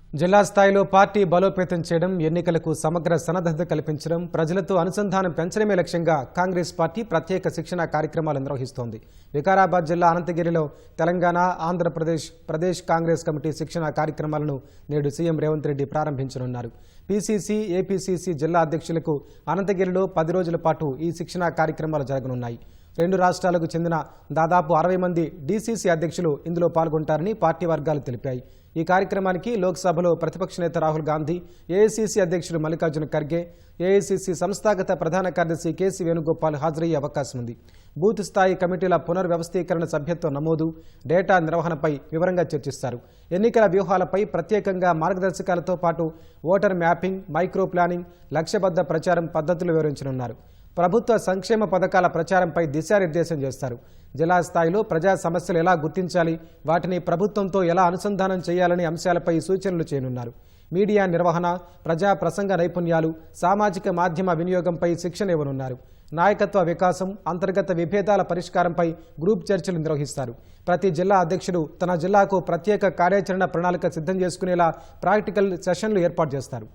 జిల్లా స్థాయిలో పార్టీ బలోపేతం చేయడం, ఎన్నికలకు సమగ్ర సన్నద్ధత కల్పించడం, ప్రజలతో అనుసంధానం పెంచడమే లక్ష్యంగా కాంగ్రెస్ పార్టీ ప్రత్యేక శిక్షణ కార్యక్రమాలు నిర్వహిస్తోంది. వికారాబాద్ జిల్లా అనంతగిరిలో తెలంగాణ, ఆంధ్రప్రదేశ్ ప్రదేశ్ కాంగ్రెస్ కమిటీ శిక్షణ కార్యక్రమాలను నేడు సీఎం రేవంత్ రెడ్డి ప్రారంభించనున్నారు. పీసీసీ, ఏపీసీసీ జిల్లా అధ్యక్షులకు అనంతగిరిలో 10 రోజుల పాటు ఈ శిక్షణ కార్యక్రమాలు జరగనున్నాయి. 2 రాష్ట్రాలకు చెందిన దాదాపు 60 మంది డీసీసీ అధ్యక్షులు ఇందులో పాల్గొంటారని పార్టీ వర్గాలు తెలిపాయి. ఈ కార్యక్రమానికి లోక్సభలో ప్రతిపక్ష నేత రాహుల్ గాంధీ, ఏఐసీసీ అధ్యక్షులు మల్లికార్జున ఖర్గే, ఏఐసీసీ సంస్థాగత ప్రధాన కార్యదర్శి కేసీ వేణుగోపాల్ హాజరయ్యే అవకాశం ఉంది. బూత్ స్థాయి కమిటీల పునర్వ్యవస్థీకరణ, సభ్యత్వ నమోదు, డేటా నిర్వహణపై వివరంగా చర్చిస్తారు. ఎన్నికల వ్యూహాలపై ప్రత్యేకంగా మార్గదర్శకాలతో పాటు ఓటర్ మ్యాపింగ్, మైక్రో ప్లానింగ్, లక్ష్యబద్ధ ప్రచారం పద్ధతులు వివరించనున్నారు. ప్రభుత్వ సంక్షేమ పథకాల ప్రచారంపై దిశానిర్దేశం చేస్తారు. జిల్లా స్థాయిలో ప్రజా సమస్యలు ఎలా గుర్తించాలి, వాటిని ప్రభుత్వంతో ఎలా అనుసంధానం చేయాలనే అంశాలపై సూచనలు చేయనున్నారు. మీడియా నిర్వహణ, ప్రజా ప్రసంగ నైపుణ్యాలు, సామాజిక మాధ్యమ వినియోగంపై శిక్షణ ఇవ్వనున్నారు. నాయకత్వ వికాసం, అంతర్గత విభేదాల పరిష్కారంపై గ్రూప్ చర్చలు నిర్వహిస్తారు. ప్రతి జిల్లా అధ్యక్షుడు తన జిల్లాకు ప్రత్యేక కార్యాచరణ ప్రణాళిక సిద్ధం చేసుకునేలా ప్రాక్టికల్ సెషన్లు ఏర్పాటు చేస్తారు.